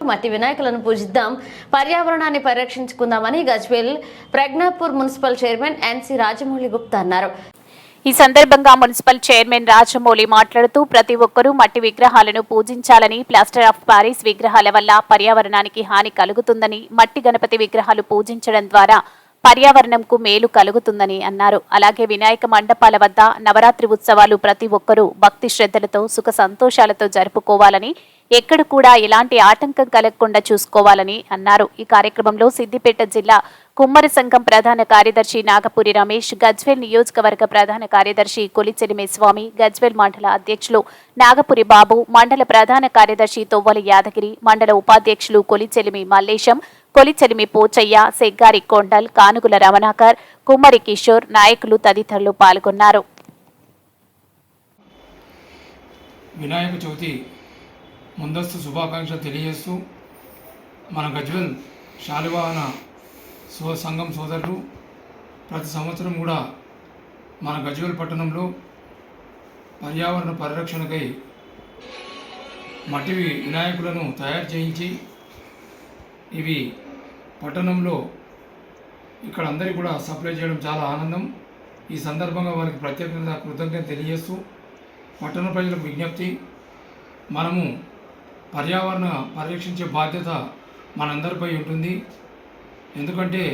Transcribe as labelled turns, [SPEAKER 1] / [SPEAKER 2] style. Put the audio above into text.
[SPEAKER 1] మట్టి వినాయకులను పూజిద్దాం, పర్యావరణాన్ని పరిరక్షించుకుందామని Gajwel Pragnapur municipal chairman ఎన్సి రాజమౌళి గుప్తా అన్నారు.
[SPEAKER 2] ఈ సందర్భంగా మున్సిపల్ చైర్మన్ రాజమౌళి మాట్లాడుతూ ప్రతి ఒక్కరూ మట్టి విగ్రహాలను పూజించాలని, ప్లాస్టర్ ఆఫ్ పారిస్ విగ్రహాల వల్ల పర్యావరణానికి హాని కలుగుతుందని, మట్టి గణపతి విగ్రహాలు పూజించడం ద్వారా పర్యావరణంకు మేలు కలుగుతుందని అన్నారు. అలాగే వినాయక మండపాల వద్ద నవరాత్రి ఉత్సవాలు ప్రతి ఒక్కరూ భక్తి శ్రద్ధలతో సుఖ సంతోషాలతో జరుపుకోవాలని, ఎక్కడ కూడా ఎలాంటి ఆటంకం కలగకుండా చూసుకోవాలని అన్నారు. ఈ కార్యక్రమంలో సిద్దిపేట జిల్లా కుమ్మరి సంఘం ప్రధాన కార్యదర్శి నాగపురి రమేష్, గజ్వేల్ నియోజకవర్గ ప్రధాన కార్యదర్శి కొలిచెలిమి స్వామి, గజ్వేల్ మండల అధ్యక్షులు నాగపురి బాబు, మండల ప్రధాన కార్యదర్శి తొవ్వలి యాదగిరి, మండల ఉపాధ్యక్షులు కొలిచెలిమి మల్లేశం, కొలిచెలిమి పోచయ్య, సెగ్గారి కొండల్, కానుగుల రమణాకర్, కుమ్మరి కిషోర్, నాయకులు తదితరులు పాల్గొన్నారు.
[SPEAKER 3] వినాయక చవితి ముందస్తు శుభాకాంక్షలు తెలియజేస్తూ మన గజ్వేల్ శాలివాహన సంఘం సోదరులు ప్రతి సంవత్సరం కూడా మన గజ్వేల్ పట్టణంలో పర్యావరణ పరిరక్షణకై మట్టి వినాయకులను తయారు చేయించి ఇవి పట్టణంలో ఇక్కడ అందరికీ కూడా సప్లై చేయడం చాలా ఆనందం. ఈ సందర్భంగా వారికి ప్రత్యేకంగా కృతజ్ఞత తెలియజేస్తూ పట్టణ ప్రజలకు విజ్ఞప్తి, మనము పర్యావరణ పరిరక్షించే బాధ్యత మనందరిపై ఉంటుంది. ఎందుకంటే